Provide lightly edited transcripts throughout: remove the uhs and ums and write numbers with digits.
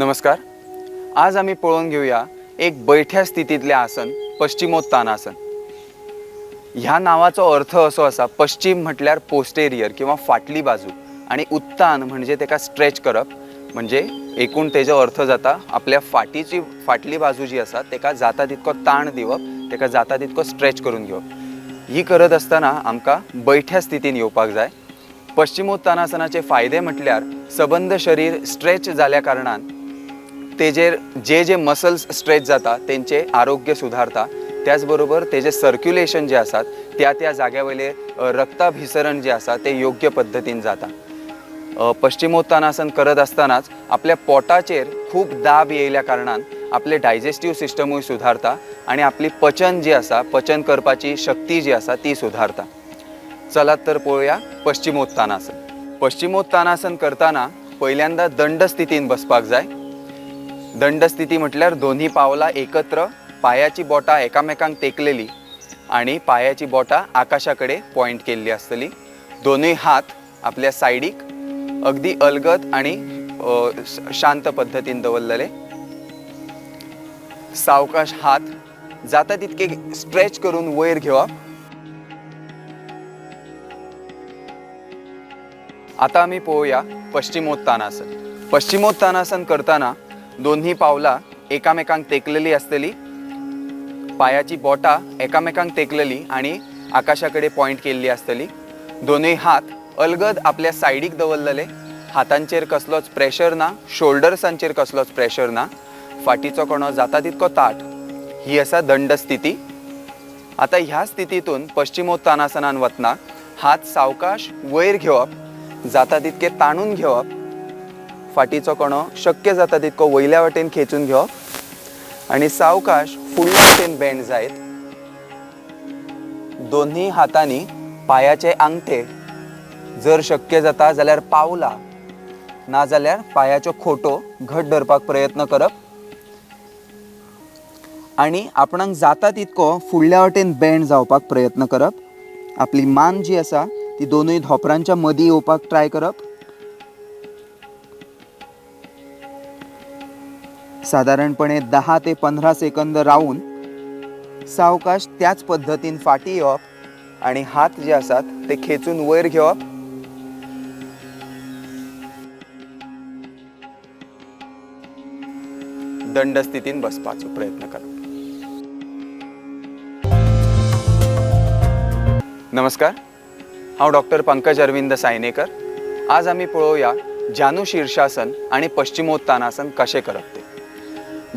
नमस्कार। आज आम्ही पळून घेऊया एक बैठ्या स्थितीतले आसन, पश्चिमोत्तानासन। ह्या नावाचा अर्थ असो असा, पश्चिम म्हटल्यार पोस्टेरियर किंवा फाटली बाजू आणि उत्तान म्हणजे तेका स्ट्रेच करप, म्हणजे एकूण तेजो अर्थ जाता आपल्या फाटली बाजू जी आसा तेका जाता तितको ताण दिवप, तेका जाता तितको स्ट्रेच करून घेवप। ही करत असताना आमकां बैठ्या स्थितीन येवपाक जाय। पश्चिमोत्तानासनाचे फायदे म्हटल्यार सबंध शरीर स्ट्रेच जाल्या कारणान तेजेर जे मसल्स स्ट्रेच जाता तेंचे आरोग्य सुधारता। त्याचबरोबर तेजे सर्क्युलेशन जे आसात त्या जाग्यावयले रक्ताभिसरण जे आसा ते योग्य पद्धतीन जाता। पश्चिमोत्तानासन करत असतानाच आपल्या पोटाचेर खूब दाब येयल्या कारणान आपले डायजेस्टिव्ह सिस्टमूय सुधारता आणि आपली पचन जी आसा, पचन करपाची शक्ती जी आसा ती सुधारता। चलात तर पळोवया पश्चिमोत्तानासन। पश्चिमोत्तानासन करताना पहिल्यांदा दंड स्थितीन बसपाक जाय। दंड स्थिती म्हटल्यार दोन्ही पावलां एकत्र, पायाची बोटां एकामेकांक तेकलेली आणि पायाची बोटां आकाशाकडे पॉइंट केल्ली आसतली। दोन्ही हात आपल्या सायडीक अगदी अलगद आणि शांत पद्धतीन दवरलेले। सावकाश हात जाता तितके स्ट्रेच करून वयर घेवप। आता आम्ही पळोवया पश्चिमोत्तानासन। पश्चिमोत्तानासन करताना दोन्ही पावलां एकामेकांक तेकलेली आसतली, पायाची बोटां एकामेकांक तेकलेली आणि आकाशाकडे पॉइंट केल्ली आसतली। दोन्ही हात अलगद आपल्या सायडीक दवरलेले, हातांचेर कसलोच प्रेशर ना, शोल्डर्सांचेर कसलोच प्रेशर ना, फाटीचो कणो जाता तितको ताठ। ही आसा दंड स्थिती। आता ह्या स्थितीतून पश्चिमोत्तानासनान वतना हात सावकाश वयर घेवप, जाता तितके ताणून घेवप, फाटीचो कणो शक्य जाता तितको वयल्या वाटेन खेचून घेवप आणि सावकाश फुडल्या वाटेन बेंड जायत। दोन्ही हातांनी पायाचे अंगठे, जर शक्य जाता जाल्यार पावलां ना जाल्यार पायाच्यो खोटो घट धरपाक प्रयत्न करप आणि आपणाक जाता तितको फुडल्या वाटेन बेंड जावपाक प्रयत्न करप। आपली मान जी आसा ती दोनूय धोपरांच्या मदीं येवपाक ट्राय करप। साधारणपणे 10 ते 15 सेकंद रावून सावकाश त्याच पद्धतीन फाटी येवप आणि हात जे आसात ते खेचून वयर घेवप। दंड स्थितीन बसपाचो प्रयत्न करप। नमस्कार, हांव डॉक्टर पंकज अरविंद सायनेकर। आज आम्ही पळोवया जानू शीर्षासन आणि पश्चिमोत्तानासन कशें करप ते।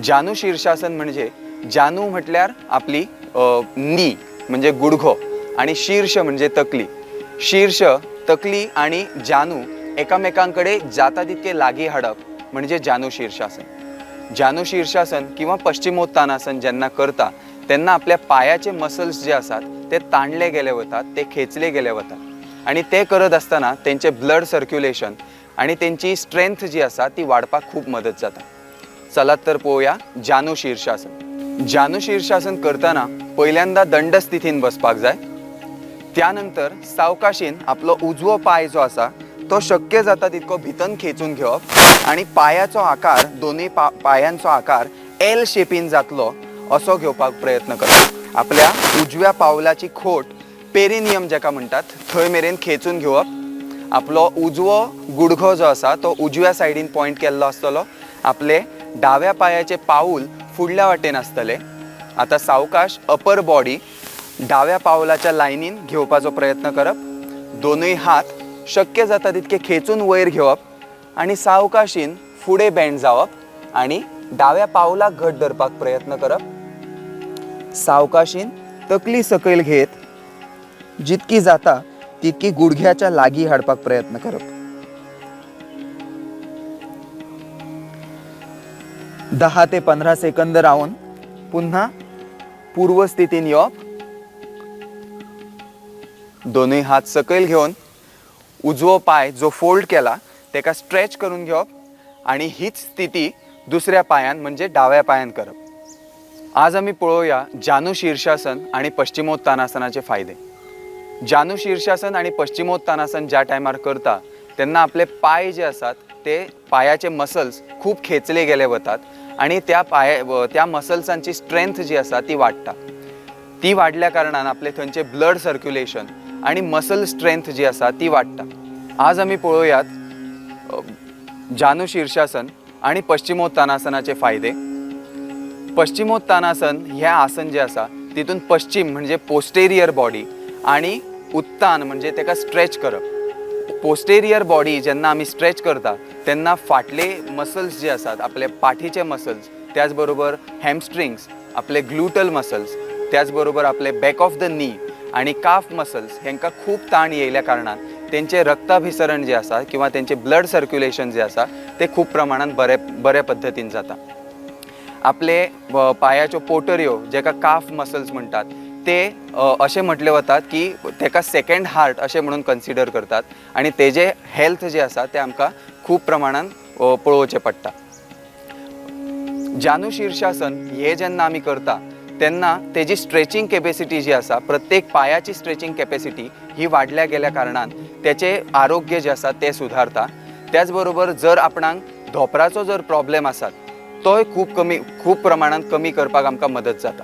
जानू शीर्षासन म्हणजे जानू म्हटल्यार आपली नी म्हणजे गुडघो आणि शीर्ष म्हणजे तकली। शीर्ष, तकली आणि जानू एकामेकांकडे जाता तितके लागीं हाडप म्हणजे जानू शीर्षासन। जानू शीर्षासन किंवा पश्चिमोत्तानासन जेन्ना करता तेन्ना आपल्या पायाचे मसल्स जे आसात ते ताणले गेले वतात, ते खेचले गेले वतात आणि ते करत असताना तेंचे ब्लड सर्क्युलेशन आणि तेंची स्ट्रेंथ जी आसा ती वाडपाक खूप मदत जाता। चलात तर पळोवया जानू शीर्षासन। जानू शीर्षासन करताना पहिल्यांदा दंड स्थितीन बसपाक जाय। त्यानंतर सावकाशीन आपलो उजवो पाय जो आसा तो शक्य जाता तितको भितन खेचून घेवप आणि पायाचो आकार, दोन्ही पायांचो आकार एल शेपीन जातलो असो घेवपाक प्रयत्न करप। आपल्या उजव्या पावलाची खोट, पेरिनियम जेका म्हणटात, थंय मेरेन खेचून घेवप। आपलो उजवो गुडघो जो आसा तो उजव्या सायडीन पॉइंट केल्लो आसतलो। आपले डाव्या पायाचे पाऊल फुडल्या वाटेन आसतले। आता सावकाश अपर बॉडी डाव्या पावलाच्या लायनीन घेवपाचो प्रयत्न करप। दोनूय हात शक्य जाता तितके खेचून वयर घेवप आणि सावकाशीन फुडें बेंड जावप आणि डाव्या पावलाक घट धरपाक प्रयत्न करप। सावकाशीन तकली सकयल घेत जितकी जाता तितकी गुडघ्याच्या लागीं हाडपाक प्रयत्न करप। 10 ते 15 सेकंद रावून पुन्हा पूर्व स्थितीन येवप। दोन्ही हात सकयल घेवन उजवो पाय जो फोल्ड केला तेका स्ट्रेच करून घेवप आणि हीच स्थिती दुसऱ्या पायान म्हणजे डाव्या पायान करप। आज आम्ही पळोवया जानू शीर्षासन आणि पश्चिमोत्तानासनाचे फायदे। जानू शीर्षासन आणि पश्चिमोत्तानासन ज्या टायमार करता तेन्ना आपले पाय जे आसात ते पायाचे मसल्स खूप खेचले गेले वतात आणि त्या मसल्सांची स्ट्रेंथ जी आसा ती वाडटा. ती वाडल्या कारणान आपले थंयचे ब्लड सर्क्युलेशन आणि मसल स्ट्रेंथ जी आसा ती वाडटा. आज आमी पळोवयात जानू शीर्षासन आणि पश्चिमोत्तानासनाचे फायदे. पश्चिमोत्तानासन हे आसन जे आसा तितून पश्चिम म्हणजे पोस्टेरियर बॉडी आणि उत्तान म्हणजे तेका स्ट्रेच करप. पोस्टेरियर बॉडी जेन्ना आमी स्ट्रेच करता तेन्ना फाटले मसल्स जे आसात आपले पाठीचे मसल्स, त्याचबरोबर हॅमस्ट्रिंग्स, आपले ग्लुटल मसल्स, त्याचबरोबर आपले बॅक ऑफ द नी आणि काफ मसल्स हेंकां खूप ताण येयल्या कारणान तेंचे रक्ताभिसरण जे आसा किंवा तेंचे ब्लड सर्क्युलेशन जे आसा ते खूप प्रमाणात बऱ्या पद्धतीन जाता. आपले पायाच्यो पोटऱ्यो जेका काफ मसल्स म्हणटात ते अशें म्हटले वतात की तेका सेकंड हार्ट अशें म्हणून कन्सिडर करतात आणि तेजे हेल्थ जे आसा ते आमकां खूप प्रमाणान पळोवचें पडटा. जानू शीर्षासन हे जेन्ना आमी करता तेन्ना तेजी स्ट्रेचिंग कॅपॅसिटी जी आसा, प्रत्येक पायाची स्ट्रेचिंग कॅपॅसिटी ही वाडल्या गेल्या कारणान त्याचे आरोग्य जे आसा ते सुधारता. त्याचबरोबर जर आपणाक धोपराचो जर प्रॉब्लेम आसा तोय खूप प्रमाणात कमी करपाक आमकां मदत जाता.